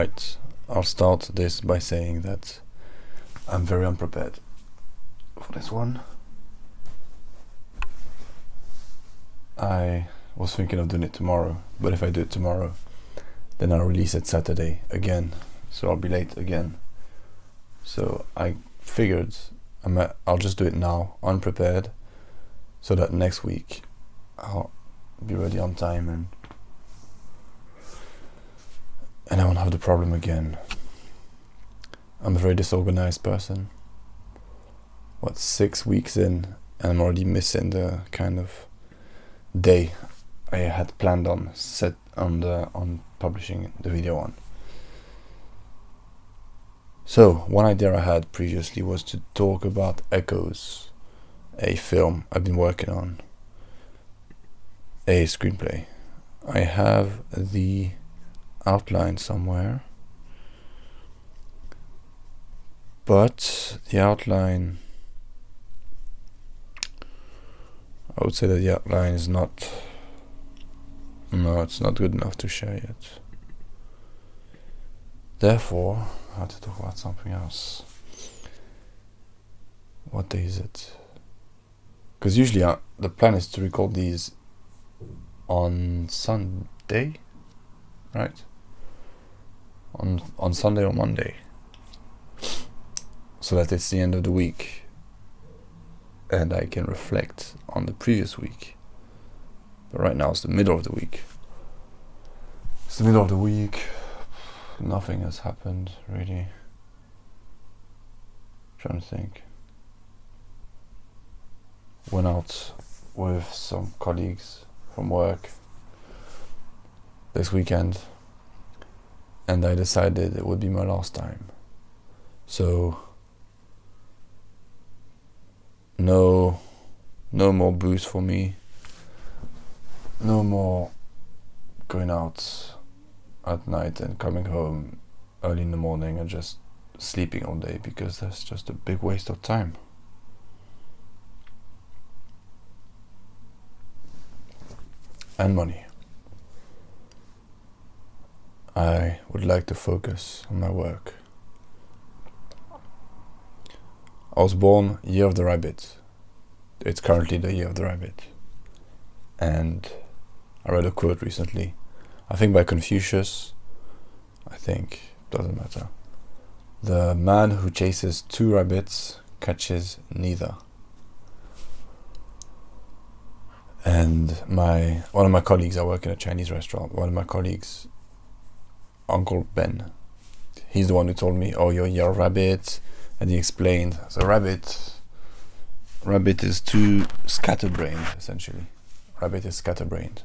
Right, I'll start this by saying that I'm very unprepared for this one. I was thinking of doing it tomorrow, but if I do it tomorrow, then I'll release it Saturday again, so I'll be late again. So I figured I'll just do it now, unprepared, so that next week I'll be ready on time and I won't have the problem again. I'm a very disorganized person. 6 weeks in, and I'm already missing the kind of day I had planned on publishing the video on. So one idea I had previously was to talk about Echoes, a film I've been working on, a screenplay. I have the outline somewhere, but the outline, I would say that the outline is it's not good enough to share yet. Therefore, I have to talk about something else. What day is it? Because usually the plan is to record these on Sunday, right? On Sunday or Monday, so that it's the end of the week and I can reflect on the previous week. But right now it's the middle of the week. Nothing has happened really. Trying to think. Went out with some colleagues from work this weekend, and I decided it would be my last time. So no more booze for me. No more going out at night and coming home early in the morning and just sleeping all day, because that's just a big waste of time. And money. I would like to focus on my work. I was born Year of the Rabbit. It's currently the Year of the Rabbit. And I read a quote recently, I think by Confucius, doesn't matter. The man who chases 2 rabbits catches neither. And one of my colleagues, I work in a Chinese restaurant, one of my colleagues, Uncle Ben, he's the one who told me, you're a rabbit, and he explained, so rabbit is too scatterbrained, essentially. Rabbit is scatterbrained.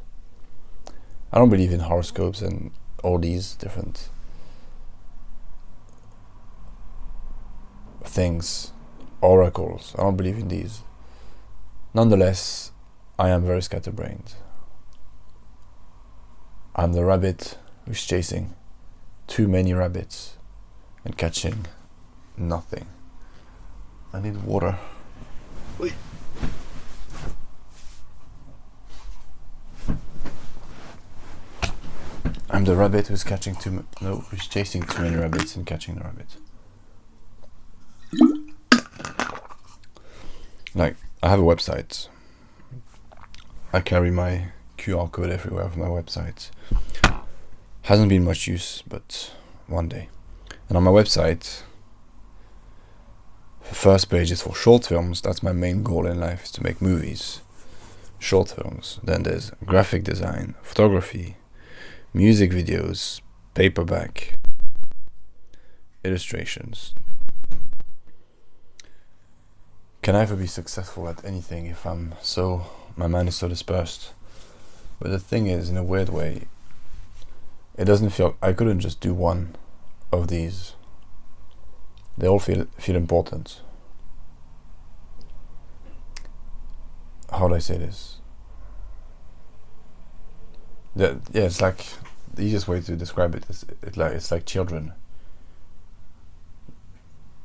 I don't believe in horoscopes and all these different things, oracles. I don't believe in these. Nonetheless, I am very scatterbrained. I'm the rabbit who's chasing too many rabbits and catching nothing. I need water. Wait. I'm the rabbit who's chasing too many rabbits and catching the rabbit. I have a website. I carry my QR code everywhere of my website. Hasn't been much use, but one day. And on my website, the first page is for short films. That's my main goal in life, is to make movies. Short films. Then there's graphic design, photography, music videos, paperback, illustrations. Can I ever be successful at anything if my mind is so dispersed? But the thing is, in a weird way, it doesn't feel, I couldn't just do one of these. They all feel important. How do I say this? It's like, the easiest way to describe it is it's like children.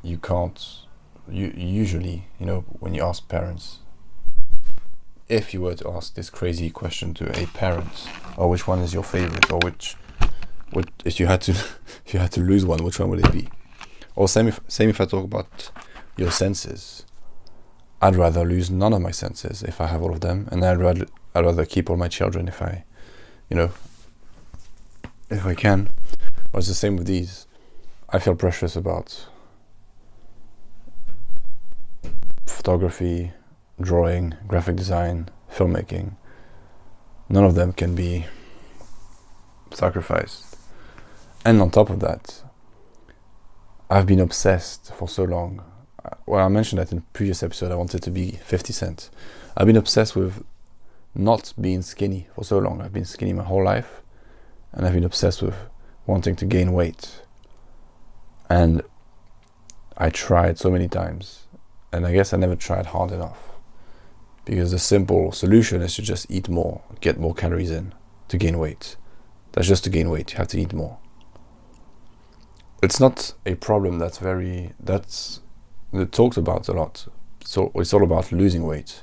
You usually, when you ask parents, if you were to ask this crazy question to a parent, or which one is your favorite, or which if you had to if you had to lose one, which one would it be? Or same if I talk about your senses. I'd rather lose none of my senses if I have all of them, and I'd rather keep all my children if I, if I can. Or it's the same with these. I feel precious about photography, drawing, graphic design, filmmaking. None of them can be sacrificed. And on top of that, I've been obsessed for so long. Well, I mentioned that in a previous episode, I wanted to be 50 Cent. I've been obsessed with not being skinny for so long. I've been skinny my whole life, and I've been obsessed with wanting to gain weight. And I tried so many times, and I guess I never tried hard enough, because the simple solution is to just eat more, get more calories in to gain weight. That's just to gain weight. You have to eat more. It's not a problem that's talked about a lot. So it's all about losing weight.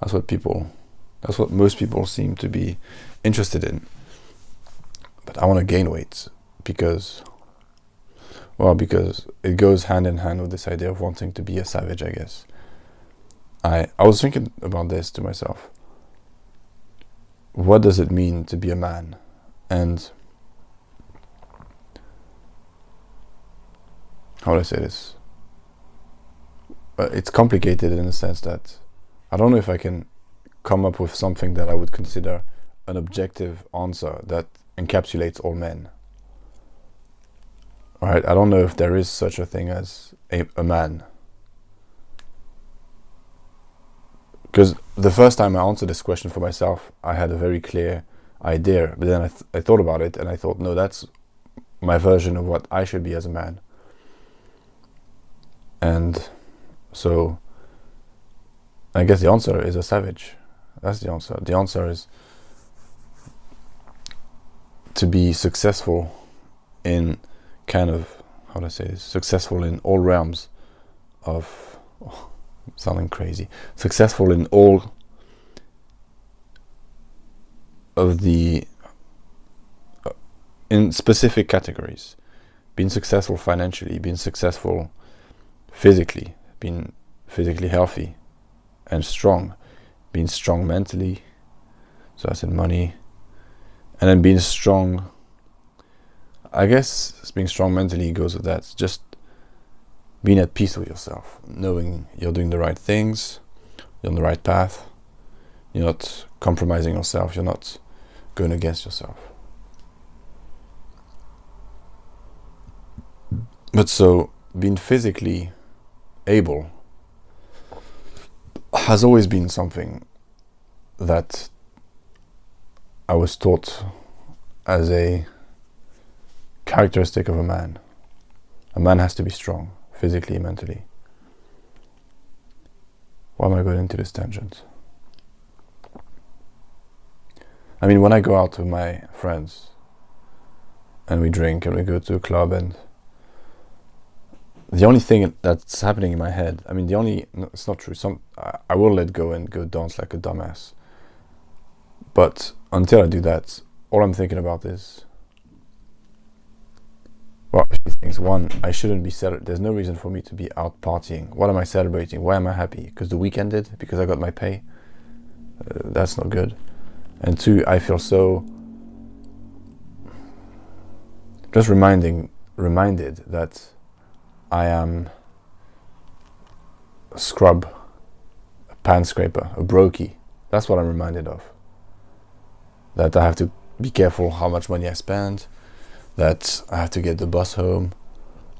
That's what most people seem to be interested in. But I want to gain weight because it goes hand in hand with this idea of wanting to be a savage, I guess. I was thinking about this to myself. What does it mean to be a man? And how do I say this? It's complicated in the sense that I don't know if I can come up with something that I would consider an objective answer that encapsulates all men. Alright, I don't know if there is such a thing as a man. Because the first time I answered this question for myself, I had a very clear idea. But then I thought about it, and I thought, no, that's my version of what I should be as a man. And so I guess the answer is a savage. That's the answer. The answer is to be successful in successful in all realms of, sounding crazy, successful in all of the, in specific categories, being successful financially, being successful physically, being physically healthy and strong, being strong mentally, so that's in money, and then being strong, I guess being strong mentally goes with that, just being at peace with yourself, knowing you're doing the right things, you're on the right path, you're not compromising yourself, you're not going against yourself. But so being physically able has always been something that I was taught as a characteristic of a man. A man has to be strong, physically, mentally. Why am I going into this tangent? I mean, when I go out with my friends and we drink and we go to a club, and the only thing that's happening in my head, no, it's not true. I will let go and go dance like a dumbass. But until I do that, all I'm thinking about is, well, a few things. One, I shouldn't be there's no reason for me to be out partying. What am I celebrating? Why am I happy? Because the week ended? Because I got my pay? That's not good. And two, I feel so just reminded that I am a scrub, a pan scraper, a brokey. That's what I'm reminded of. That I have to be careful how much money I spend, that I have to get the bus home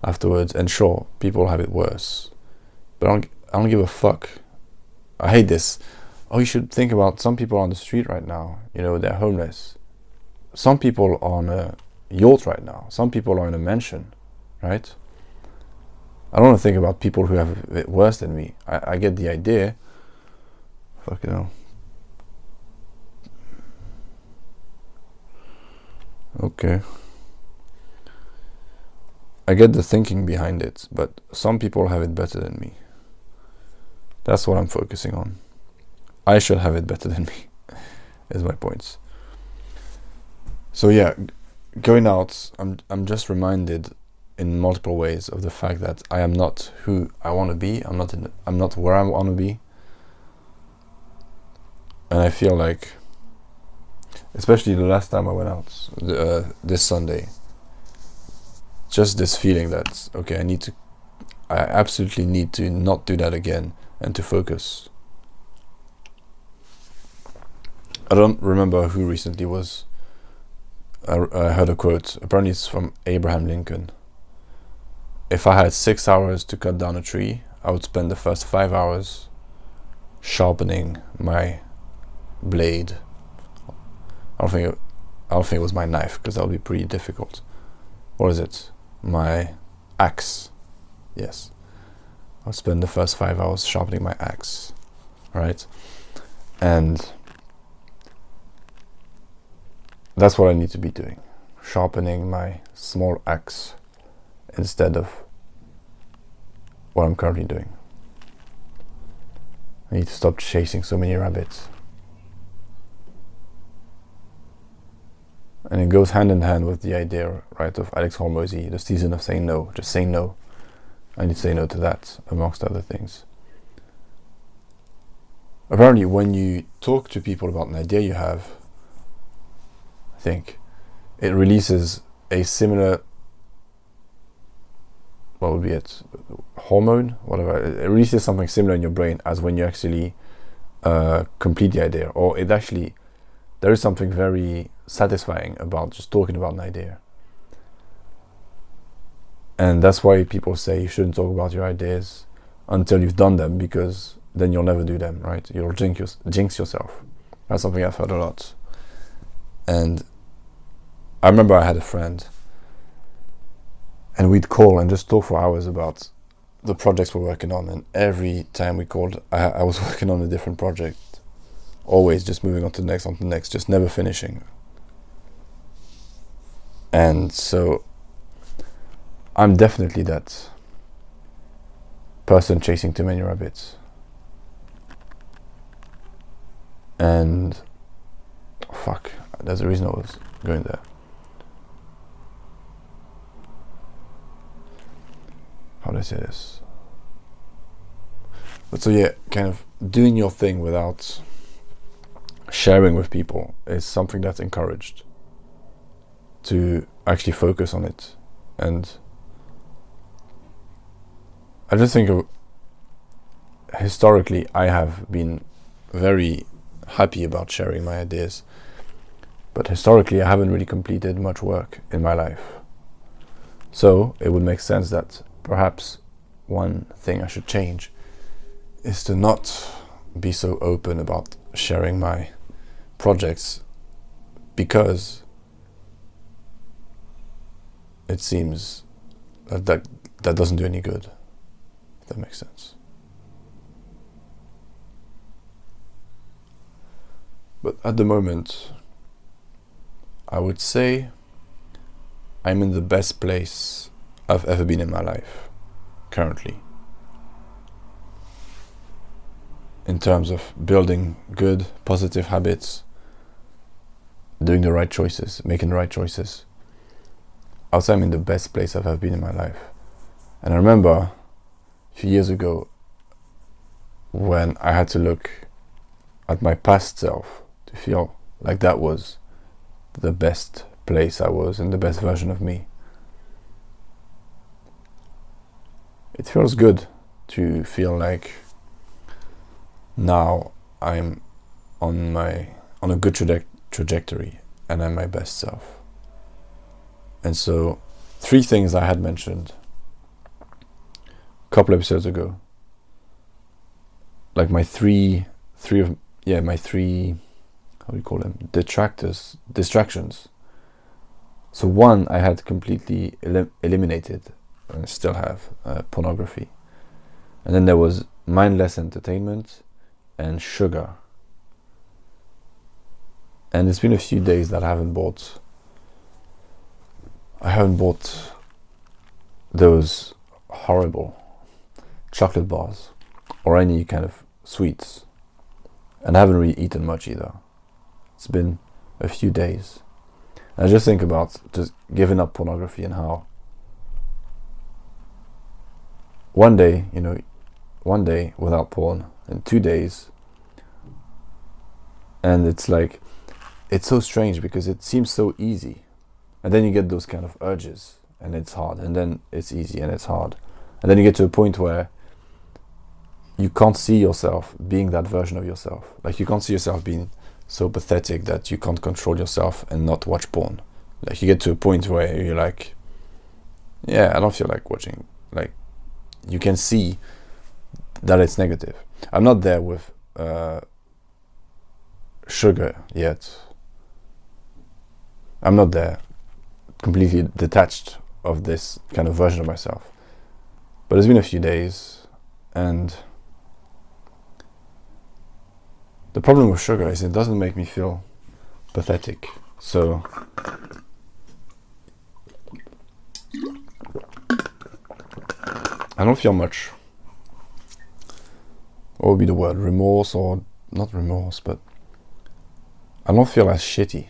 afterwards. And sure, people have it worse, but I don't give a fuck. I hate this. Oh, you should think about some people on the street right now. They're homeless. Some people are on a yacht right now. Some people are in a mansion, right? I don't want to think about people who have it worse than me. I get the idea. Fucking hell. Okay. I get the thinking behind it, but some people have it better than me. That's what I'm focusing on. I should have it better than me, is my point. So yeah, going out, I'm just reminded in multiple ways of the fact that I am not who I want to be. I'm not where I want to be, and I feel like, especially the last time I went out, this Sunday, just this feeling that okay, I absolutely need to not do that again and to focus. I don't remember who recently was. I heard a quote. Apparently, it's from Abraham Lincoln. If I had 6 hours to cut down a tree, I would spend the first 5 hours sharpening my blade. I don't think it was my knife, because that would be pretty difficult. What is it? My axe. Yes. I'll spend the first 5 hours sharpening my axe. Right? And that's what I need to be doing. Sharpening my small axe instead of what I'm currently doing. I need to stop chasing so many rabbits. And it goes hand in hand with the idea, right, of Alex Hormozy, the season of saying no. Just say no. I need to say no to that, amongst other things. Apparently, when you talk to people about an idea you have, I think it releases a similar, what would be it, hormone, whatever. It releases something similar in your brain as when you actually complete the idea, or it actually, there is something very satisfying about just talking about an idea. And that's why people say you shouldn't talk about your ideas until you've done them, because then you'll never do them, right? You'll jinx yourself. That's something I've heard a lot. And I remember I had a friend, and we'd call and just talk for hours about the projects we're working on. And every time we called, I was working on a different project, always just moving on to the next, just never finishing. And so I'm definitely that person chasing too many rabbits. And fuck, there's a reason I was going there. How do I say this? But so yeah, kind of doing your thing without sharing with people is something that's encouraged, to actually focus on it. And I just think historically I have been very happy about sharing my ideas, but historically I haven't really completed much work in my life. So it would make sense that perhaps one thing I should change is to not be so open about sharing my projects, because it seems that doesn't do any good, if that makes sense. But at the moment, I would say I'm in the best place I've ever been in my life, currently. In terms of building good, positive habits, doing the right choices, making the right choices. I would say I'm in the best place I've ever been in my life. And I remember a few years ago when I had to look at my past self to feel like that was the best place I was and the best version of me. It feels good to feel like now I'm on a good trajectory and I'm my best self. And so 3 things I had mentioned a couple episodes ago, like my three how do you call them, distractions. So one I had completely eliminated, and I still have, pornography. And then there was mindless entertainment and sugar. And it's been a few days that I haven't bought those horrible chocolate bars or any kind of sweets. And I haven't really eaten much either. It's been a few days. I just think about just giving up pornography and how one day without porn, and 2 days, and it's like, it's so strange because it seems so easy, and then you get those kind of urges and it's hard, and then it's easy and it's hard, and then you get to a point where you can't see yourself being that version of yourself. Like, you can't see yourself being so pathetic that you can't control yourself and not watch porn. Like, you get to a point where you're like, yeah, I don't feel like watching. Like, you can see that it's negative. I'm not there with sugar yet. I'm not there completely detached of this kind of version of myself. But it's been a few days, and the problem with sugar is it doesn't make me feel pathetic. So I don't feel much, what would be the word, remorse, or not remorse, but I don't feel as shitty.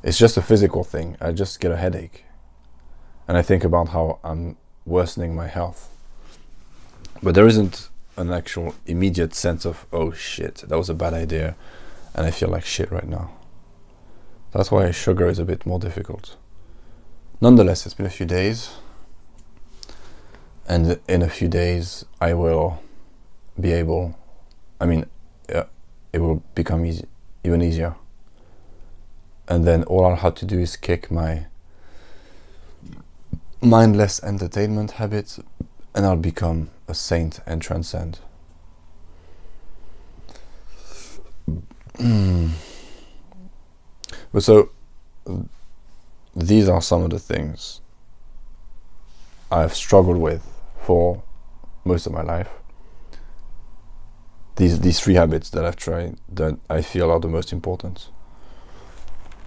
It's just a physical thing. I just get a headache, and I think about how I'm worsening my health. But there isn't an actual immediate sense of, oh shit, that was a bad idea and I feel like shit right now. That's why sugar is a bit more difficult. Nonetheless, it's been a few days, and in a few days I will be able, it will become even easier, and then all I'll have to do is kick my mindless entertainment habits, and I'll become a saint and transcend. But so, these are some of the things I've struggled with for most of my life. These 3 habits that I've tried, that I feel are the most important.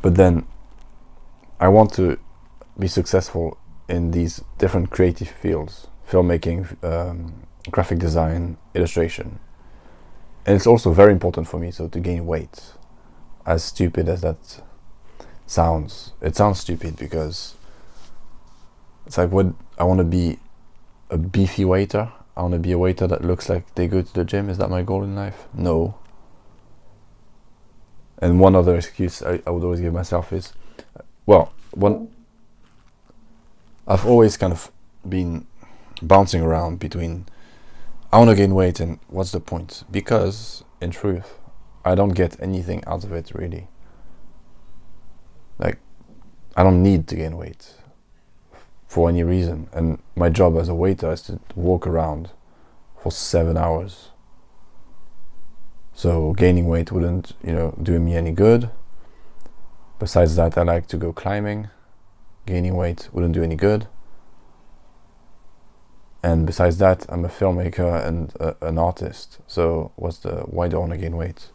But then I want to be successful in these different creative fields: filmmaking, graphic design, illustration. And it's also very important for me to gain weight. As stupid as that sounds, it sounds stupid because it's like, what, I want to be a beefy waiter. I want to be a waiter that looks like they go to the gym. Is that my goal in life? No. And one other excuse I would always give myself is, I've always kind of been bouncing around between, I want to gain weight and what's the point? Because in truth, I don't get anything out of it really. Like, I don't need to gain weight for any reason, and my job as a waiter is to walk around for 7 hours. So gaining weight wouldn't, do me any good. Besides that, I like to go climbing. Gaining weight wouldn't do any good. And besides that, I'm a filmmaker and an artist. So why do I want to gain weight?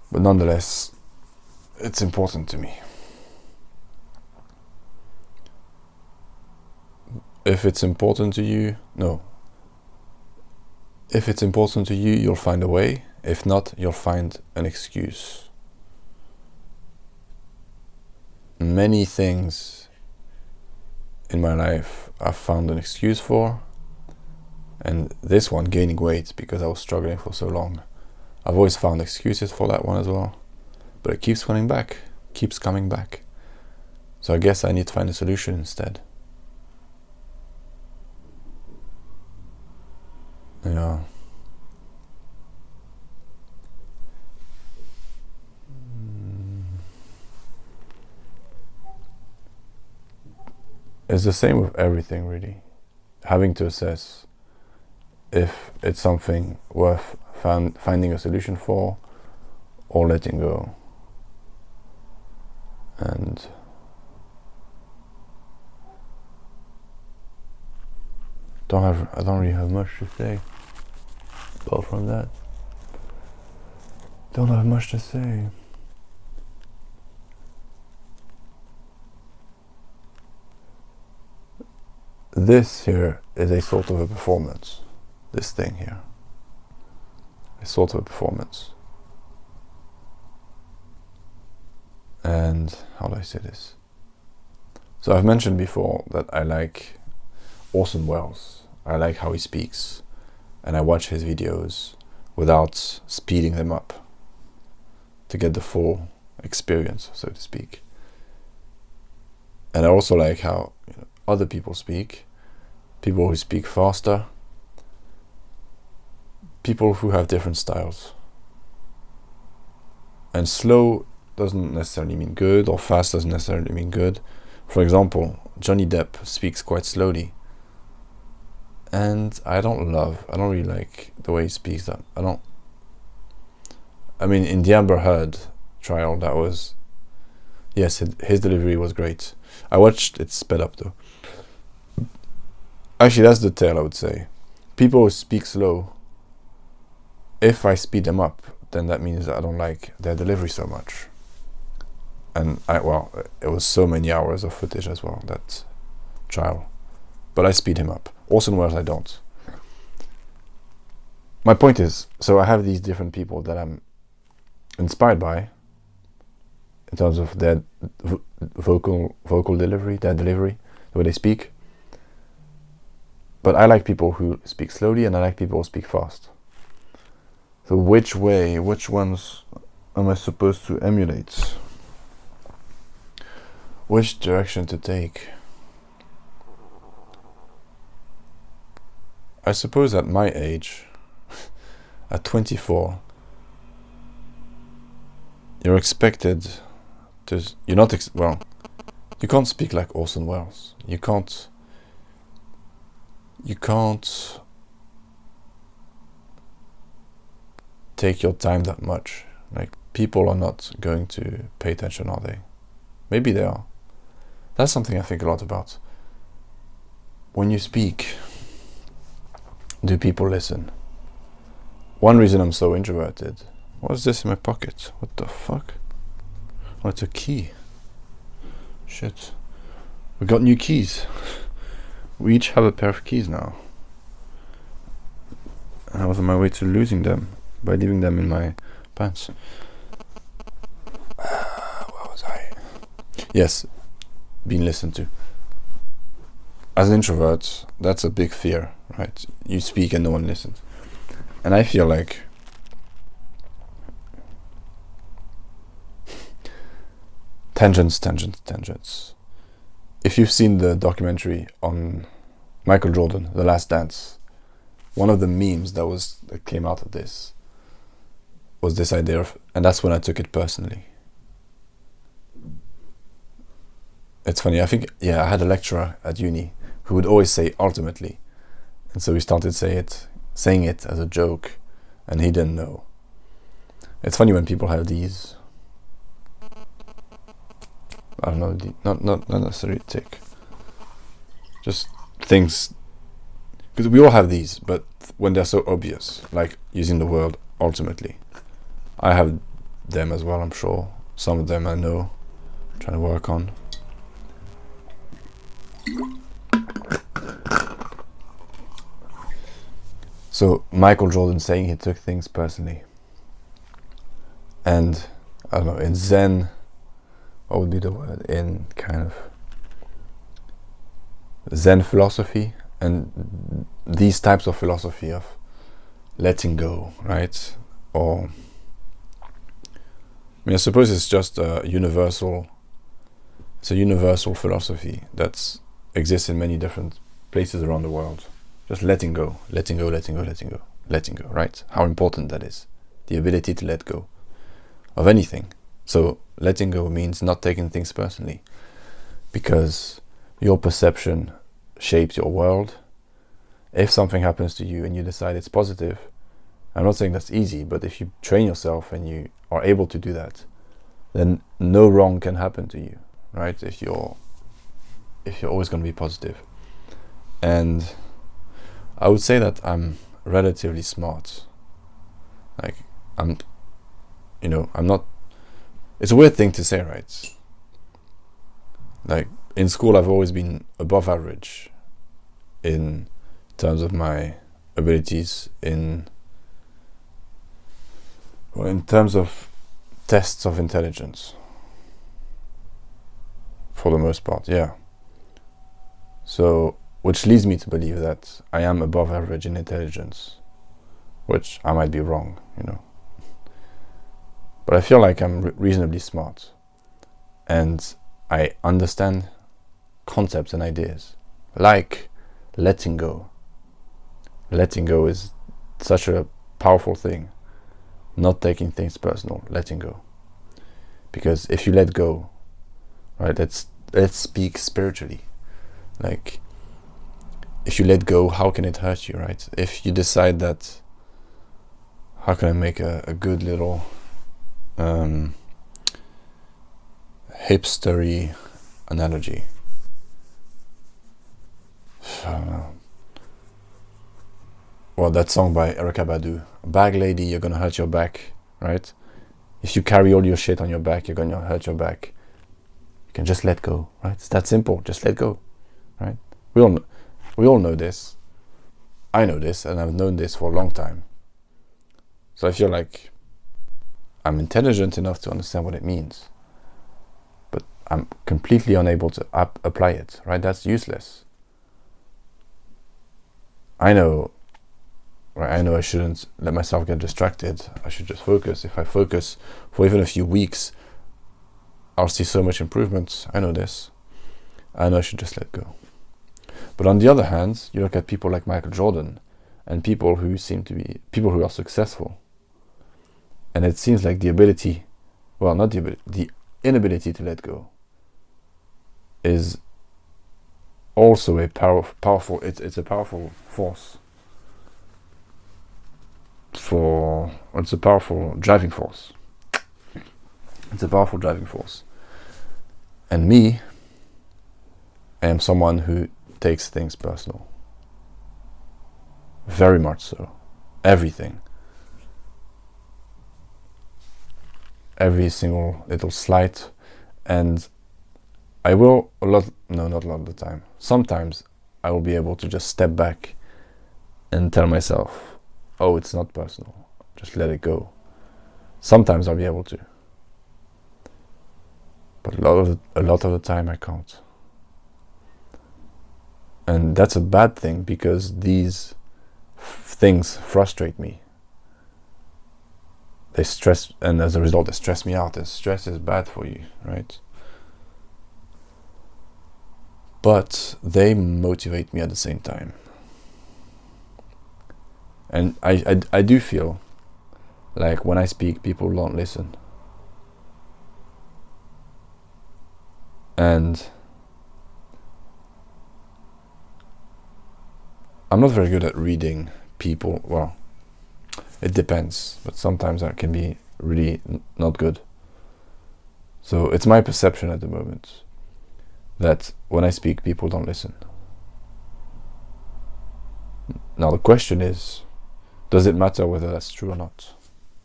But nonetheless, it's important to me. If it's important to you, if it's important to you, you'll find a way. If not, you'll find an excuse. Many things in my life I've found an excuse for, and this one, gaining weight, because I was struggling for so long, I've always found excuses for that one as well, but it keeps coming back. So I guess I need to find a solution instead. Yeah. It's the same with everything really. Having to assess if it's something worth finding a solution for or letting go. And I don't really have much to say apart from that. Don't have much to say. This here is a sort of a performance. This thing here. A sort of a performance. And how do I say this? So I've mentioned before that I like Orson Welles. I like how he speaks, and I watch his videos without speeding them up to get the full experience, so to speak. And I also like how other people speak, people who speak faster, people who have different styles. And slow doesn't necessarily mean good, or fast doesn't necessarily mean good. For example, Johnny Depp speaks quite slowly, and I don't really like the way he speaks. I mean, in the Amber Heard trial, that was, yes, his delivery was great. I watched it sped up though. Actually, that's the tale, I would say. People who speak slow, if I speed them up, then that means that I don't like their delivery so much. And it was so many hours of footage as well, that trial. But I speed him up. Orson Welles, I don't. My point is, so I have these different people that I'm inspired by in terms of their vocal delivery, their delivery, the way they speak. But I like people who speak slowly, and I like people who speak fast. So which ones am I supposed to emulate? Which direction to take? I suppose at my age, at 24, you're expected to, you can't speak like Orson Welles. You can't take your time that much. Like, people are not going to pay attention, are they? Maybe they are. That's something I think a lot about. When you speak, do people listen? One reason I'm so introverted. What's this in my pocket? What the fuck? Oh, it's a key. Shit. We got new keys. We each have a pair of keys now. And I was on my way to losing them by leaving them in my pants. Where was I? Yes, being listened to. As an introvert, that's a big fear, right? You speak and no one listens. And I feel like tangents. If you've seen the documentary on Michael Jordan, The Last Dance, one of the memes that came out of this was this idea of, and that's when I took it personally. It's funny, I had a lecturer at uni who would always say ultimately, and so we started saying it as a joke, and he didn't know. It's funny when people have these, I don't know, not necessarily tick, just things, because we all have these, but when they're so obvious, like using the word ultimately. I have them as well, I'm sure. Some of them I know, trying to work on. So Michael Jordan saying he took things personally. And I don't know, in Zen, what would be the word? In kind of Zen philosophy, and these types of philosophy of letting go, right? Or, I suppose it's just a universal philosophy that exists in many different places around the world. Just letting go, right? How important that is. The ability to let go of anything. So letting go means not taking things personally, because your perception shapes your world. If something happens to you and you decide it's positive, I'm not saying that's easy, but if you train yourself and you are able to do that, then no wrong can happen to you, right? If you're always going to be positive. And I would say that I'm relatively smart. Like, I'm not, it's a weird thing to say, right? Like, in school I've always been above average in terms of my abilities in terms of tests of intelligence. for the most part, yeah. So, which leads me to believe that I am above average in intelligence, which I might be wrong, you know. But I feel like I'm reasonably smart, and I understand concepts and ideas, like letting go. Letting go is such a powerful thing. Not taking things personal, letting go. Because if you let go, right, let's speak spiritually. Like, if you let go, how can it hurt you, right? If you decide that, how can I make a good little hipstery analogy? I don't know. Well, that song by Erykah Badu, "Bag lady, you're gonna hurt your back," right? If you carry all your shit on your back, you're gonna hurt your back. You can just let go, right? It's that simple. Just let go, right? We all know this. I know this, and I've known this for a long time. So I feel like I'm intelligent enough to understand what it means, but I'm completely unable to apply it, right? That's useless. I know, right? I know I shouldn't let myself get distracted. I should just focus. If I focus for even a few weeks, I'll see so much improvement. I know this. I know I should just let go. But on the other hand, you look at people like Michael Jordan and people who seem to be people who are successful. And it seems like the inability to let go is also a powerful. It's a powerful force. It's a powerful driving force. It's a powerful driving force. And me, I am someone who takes things personal. Very much so. Everything. Every single little slight. And I will not a lot of the time. Sometimes I will be able to just step back and tell myself, oh, it's not personal. Just let it go. Sometimes I'll be able to. But a lot of the time I can't. And that's a bad thing, because these things frustrate me. They stress, and as a result they stress me out, and stress is bad for you, right? But they motivate me at the same time. And I do feel like when I speak, people don't listen. And I'm not very good at reading people. Well, it depends, but sometimes I can be really not good. So it's my perception at the moment that when I speak, people don't listen. Now the question is, does it matter whether that's true or not,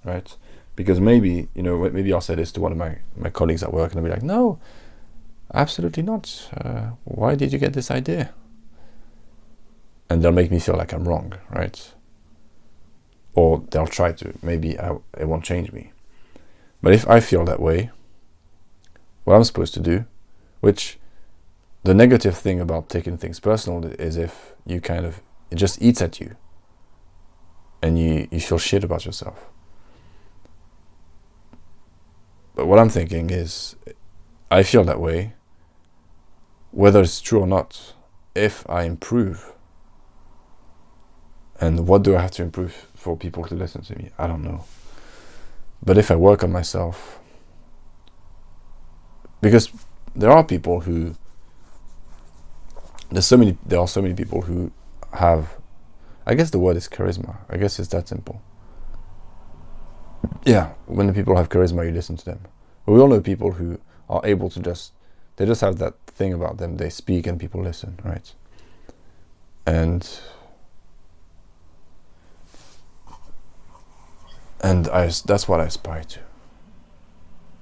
right? Because maybe I'll say this to one of my colleagues at work, and they'll be like, no, absolutely not. Why did you get this idea? And they'll make me feel like I'm wrong, right? Or they'll try to. Maybe it won't change me. But if I feel that way, what I'm supposed to do, which the negative thing about taking things personal is if you it just eats at you and you feel shit about yourself. But what I'm thinking is, I feel that way, whether it's true or not, if I improve. And what do I have to improve for people to listen to me? I don't know. But if I work on myself, because there are people who, there are so many people who have, I guess the word is charisma. I guess it's that simple. Yeah, when the people have charisma, you listen to them. But we all know people who are able to they just have that thing about them. They speak and people listen, right? And that's what I aspire to,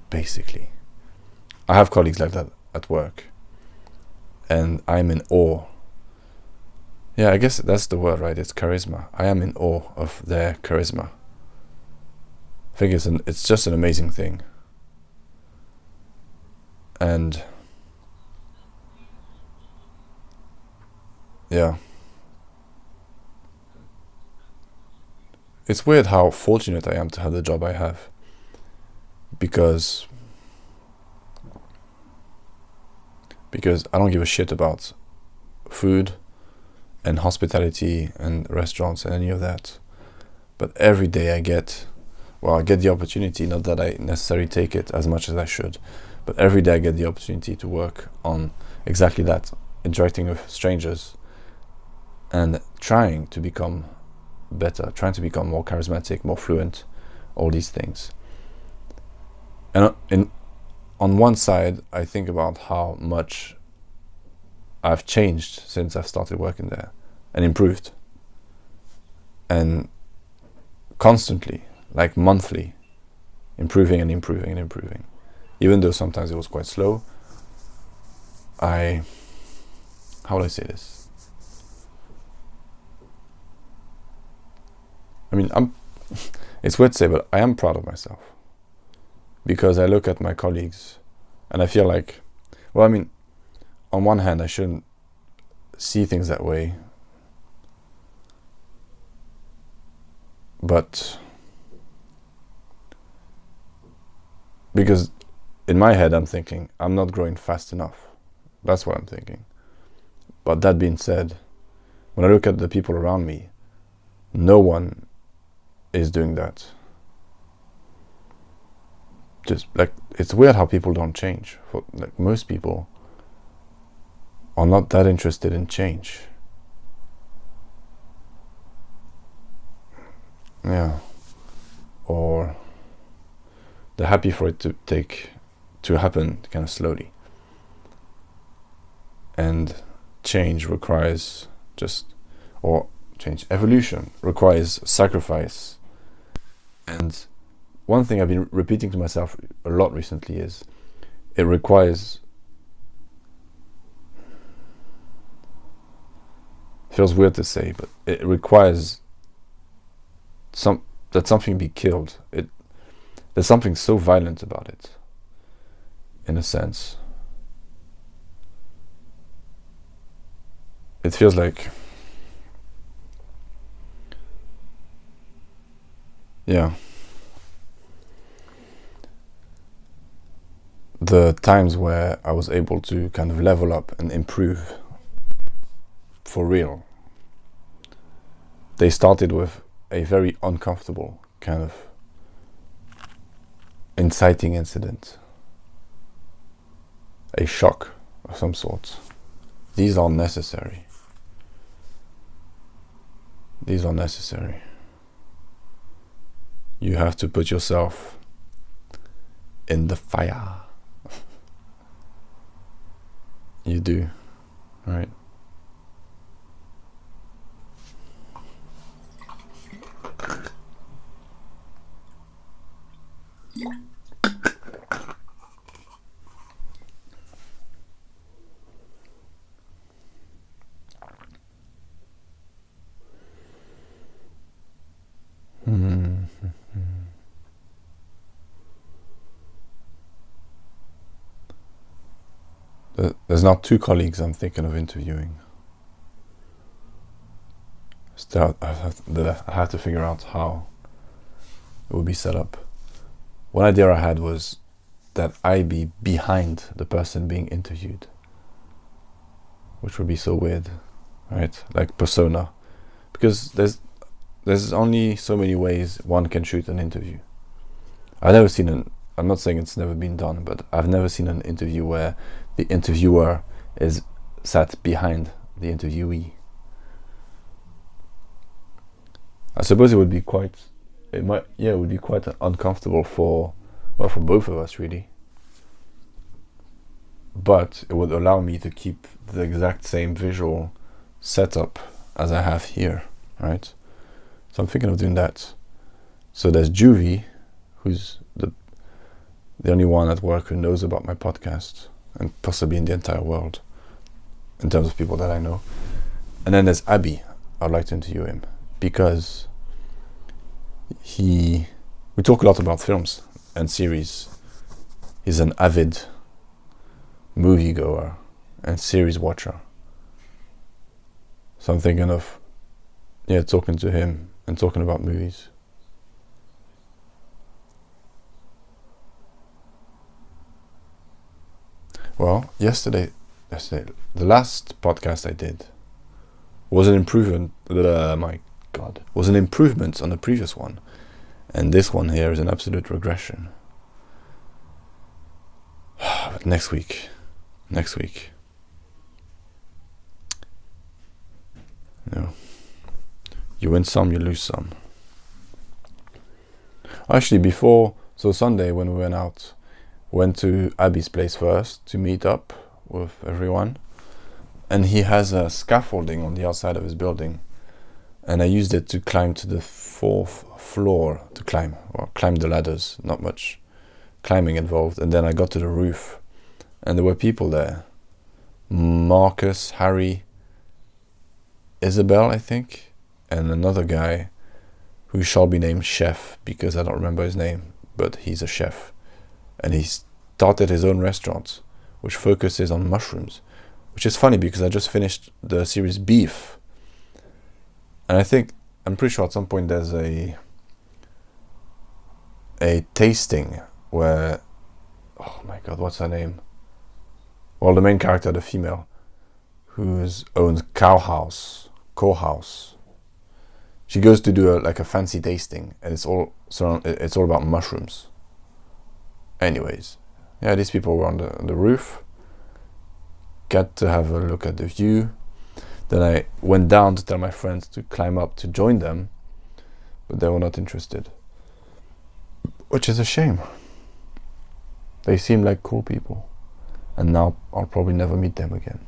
basically. I have colleagues like that at work, and I'm in awe. Yeah, I guess that's the word, right? It's charisma. I am in awe of their charisma. I think it's just an amazing thing. And yeah, it's weird how fortunate I am to have the job I have, because I don't give a shit about food and hospitality and restaurants and any of that. But every day I get the opportunity, not that I necessarily take it as much as I should, but every day I get the opportunity to work on exactly that, interacting with strangers and trying to become better, trying to become more charismatic, more fluent, all these things. And on one side, I think about how much I've changed since I've started working there and improved. And constantly, like monthly, improving and improving and improving. Even though sometimes it was quite slow, how would I say this? I mean, it's weird to say, but I am proud of myself, because I look at my colleagues and I feel like, well, I mean, on one hand, I shouldn't see things that way, but because in my head I'm thinking I'm not growing fast enough. That's what I'm thinking. But that being said, when I look at the people around me, no one is doing that. Just like, it's weird how people don't change. Like, most people are not that interested in change. Yeah. Or they're happy for it to happen kind of slowly. And evolution requires sacrifice. And one thing I've been repeating to myself a lot recently is, it requires, feels weird to say, but it requires that something be killed. There's something so violent about it, in a sense. It feels like, yeah, the times where I was able to kind of level up and improve for real, they started with a very uncomfortable kind of inciting incident, a shock of some sort. These are necessary. These are necessary. You have to put yourself in the fire. You do, right? There's now 2 colleagues I'm thinking of interviewing. Still, I have to figure out how it would be set up. One idea I had was that I be behind the person being interviewed, which would be so weird, right? Like persona, because there's only so many ways one can shoot an interview. I'm not saying it's never been done, but I've never seen an interview where the interviewer is sat behind the interviewee. I suppose it would be quite uncomfortable for both of us, really. But it would allow me to keep the exact same visual setup as I have here, right? So I'm thinking of doing that. So there's Juvie, who's the only one at work who knows about my podcast, and possibly in the entire world, in terms of people that I know. And then there's Abby. I'd like to interview him, because we talk a lot about films and series. He's an avid moviegoer and series watcher. So I'm thinking of, talking to him and talking about movies. Well, yesterday, the last podcast I did was an improvement. My God, was an improvement on the previous one, and this one here is an absolute regression. But next week, you win some, you lose some. Actually, so Sunday when we went to Abby's place first to meet up with everyone, and he has a scaffolding on the outside of his building, and I used it to climb to the 4th floor to climb the ladders. Not much climbing involved. And then I got to the roof, and there were people there. Marcus, Harry, Isabel, I think, and another guy who shall be named Chef, because I don't remember his name, but he's a chef. And he started his own restaurant, which focuses on mushrooms, which is funny because I just finished the series Beef. And I'm pretty sure at some point there's a tasting where, oh my God, what's her name? Well, the main character, the female, who owns Courthouse. She goes to do a fancy tasting, and it's all about mushrooms. Anyways, these people were on the roof. Got to have a look at the view. Then I went down to tell my friends to climb up to join them, but they were not interested, which is a shame. They seem like cool people, and now I'll probably never meet them again.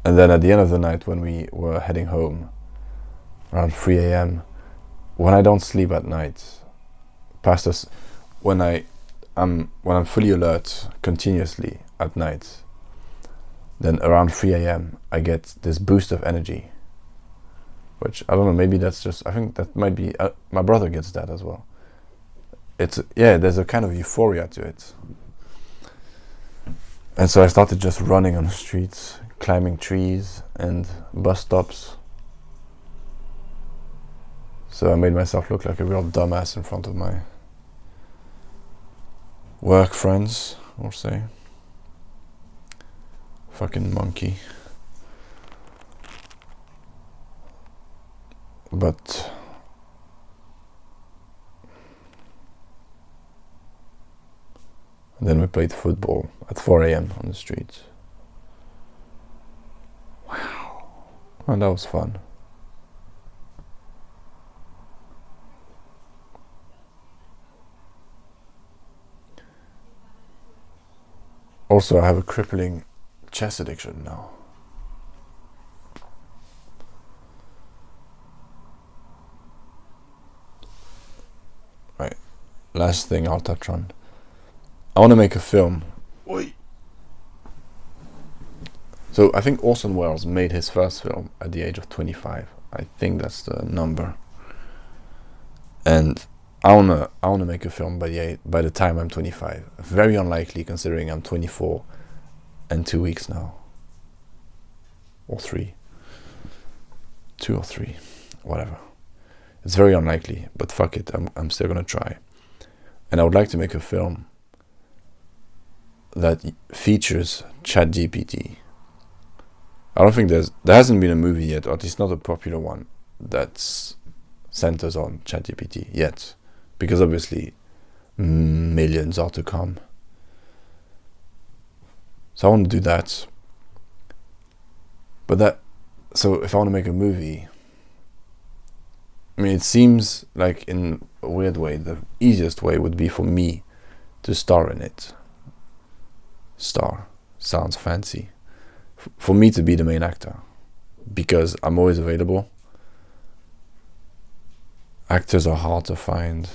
And then at the end of the night, when we were heading home around 3 a.m., when I don't sleep at night, when I'm fully alert continuously at night, then around 3 a.m. I get this boost of energy, which I don't know, maybe that's just, I think that might be, my brother gets that as well. There's a kind of euphoria to it. And so I started just running on the streets, climbing trees and bus stops. So I made myself look like a real dumbass in front of my work friends, we'll say. Fucking monkey. But then we played football at 4 a.m. on the streets. Wow. And that was fun. Also, I have a crippling chess addiction now. Right. Last thing I'll touch on. I want to make a film. Oi. So I think Orson Welles made his first film at the age of 25. I think that's the number. And I wanna make a film by the time I'm 25. Very unlikely considering I'm 24 and 2 weeks now. Or 3. 2 or 3. Whatever. It's very unlikely, but fuck it, I'm still gonna try. And I would like to make a film that features ChatGPT. I don't think there hasn't been a movie yet, or at least not a popular one, that centers on ChatGPT yet. Because obviously millions are to come. So I want to do that. So if I want to make a movie, I mean, it seems like in a weird way, the easiest way would be for me to star in it. Star sounds fancy. For me to be the main actor, because I'm always available. Actors are hard to find.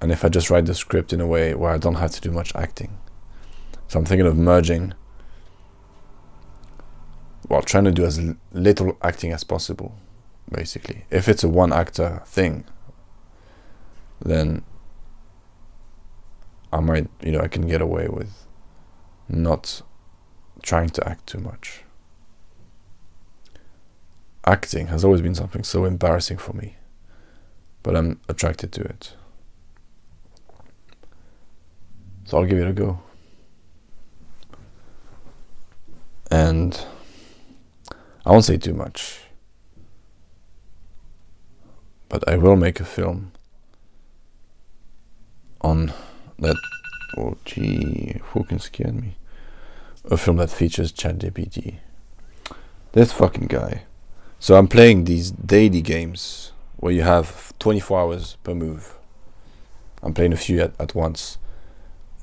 And if I just write the script in a way where I don't have to do much acting. So I'm thinking of merging, trying to do as little acting as possible, basically. If it's a one actor thing, then I might, I can get away with not trying to act too much. acting has always been something so embarrassing for me, but I'm attracted to it. So I'll give it a go. And I won't say too much, but I will make a film on that. Oh gee, fucking scared me. A film that features ChatGPT. This fucking guy. So I'm playing these daily games where you have 24 hours per move. I'm playing a few at once.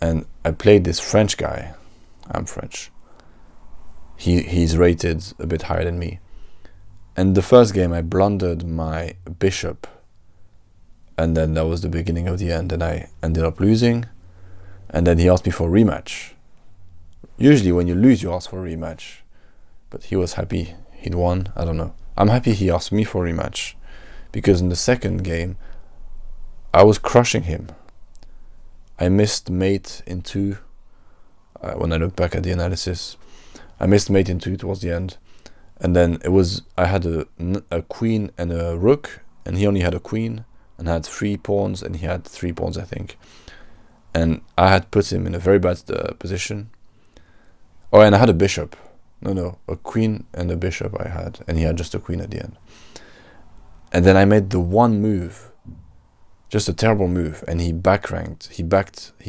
And I played this French guy. I'm French. He's rated a bit higher than me. And the first game I blundered my bishop. And then that was the beginning of the end. And I ended up losing. And then he asked me for a rematch. Usually when you lose, you ask for a rematch. But he was happy he'd won. I don't know. I'm happy he asked me for a rematch. Because in the second game, I was crushing him. I missed mate in 2. When I look back at the analysis, I missed mate in 2 towards the end. And then I had a queen and a rook. And he only had a queen. And had 3 pawns. And he had 3 pawns, I think. And I had put him in a very bad position. Oh, and I had a bishop. No, a queen and a bishop I had. And he had just a queen at the end. And then I made the one move. Just a terrible move. And he back-ranked. He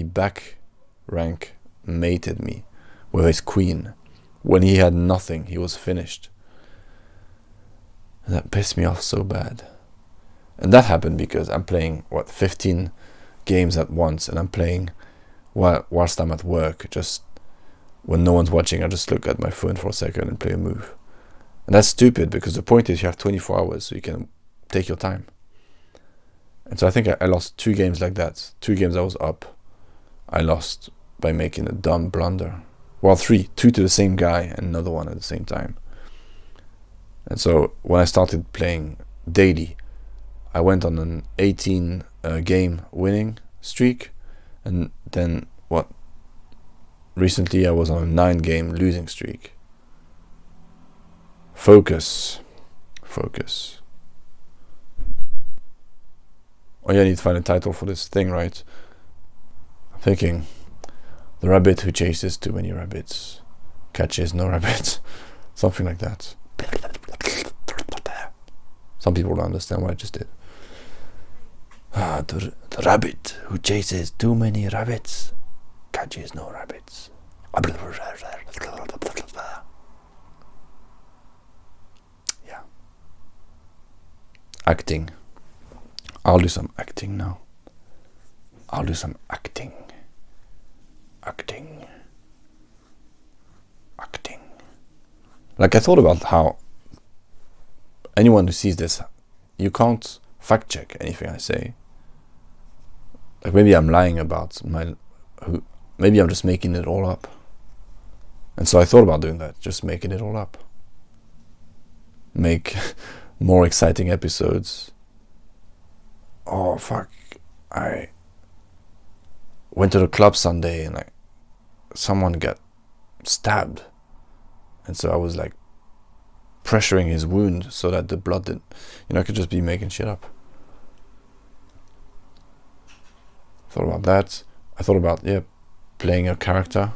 back-rank mated me with his queen. When he had nothing. He was finished. And that pissed me off so bad. And that happened because I'm playing, 15 games at once. And I'm playing whilst I'm at work. Just when no one's watching, I just look at my phone for a second and play a move. And that's stupid because the point is you have 24 hours so you can take your time. And so I think I lost 2 games like that. 2 games I was up. I lost by making a dumb blunder. Well, 3. 2 to the same guy and another one at the same time. And so when I started playing daily, I went on an 18 game winning streak. And then recently I was on a 9 game losing streak. Focus. Oh yeah, I need to find a title for this thing, right? I'm thinking, the rabbit who chases too many rabbits catches no rabbits. Something like that. Some people don't understand what I just did. The rabbit who chases too many rabbits catches no rabbits. Yeah. Acting. I'll do some acting now. Acting. Like I thought about how anyone who sees this, you can't fact check anything I say. Like maybe I'm lying about maybe I'm just making it all up. And so I thought about doing that, just making it all up. Make more exciting episodes. Oh fuck, I went to the club Sunday and someone got stabbed. And so I was like pressuring his wound so that the blood didn't, I could just be making shit up. Thought about that. I thought about, playing a character.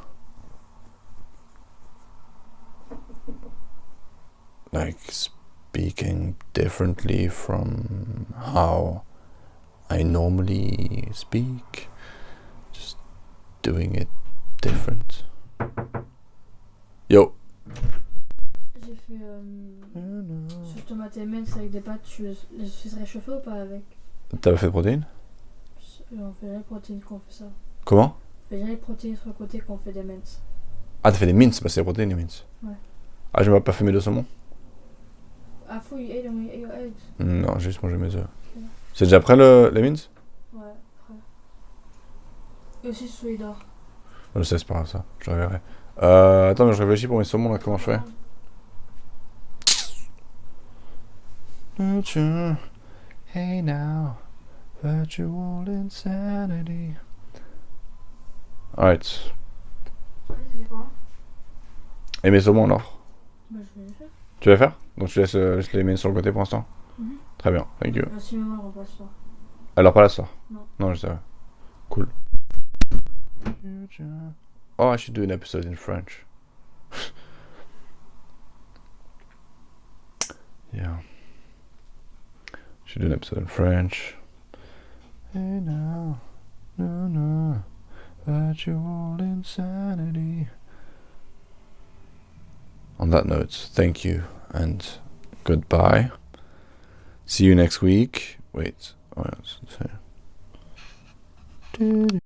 Like speaking differently from how I normally speak. Just doing it different. Yo. J'ai fait sauce tomate et mince avec des pâtes. Tu les fais réchauffer ou pas avec? T'avais fait de protéines? On fait jamais les protéines quand on fait ça. Comment? On fait jamais les protéines sur le côté quand on fait des minces. Ah, t'as fait des minces? Bah c'est des protéines les minces. Ouais. Ah, je m'as pas fait mes 2 saumons? Ah, faut y aller, Non, j'ai juste mangé mes œufs. Okay. C'est déjà prêt les minces? Ouais, prêt. Et aussi celui d'or. Je sais, c'est pas grave ça, je reverrai. Attends, mais je réfléchis pour mes saumons là, comment je fais? Hey now, virtual insanity. Alright. Ouais, c'est quoi? Et mes saumons alors? Bah, je vais les faire. Tu vas les faire? Donc je laisse les mails sur le côté pour l'instant. Très bien, thank you. Si maman elle remplace ça. Alors pas la soir. Non. Non, je sais. Cool. Oh, I should do an episode in French. Yeah. Should do an episode in French. Hey now, no, virtual insanity. On that note, thank you and goodbye. See you next week. Wait. Oh, yeah, it's here.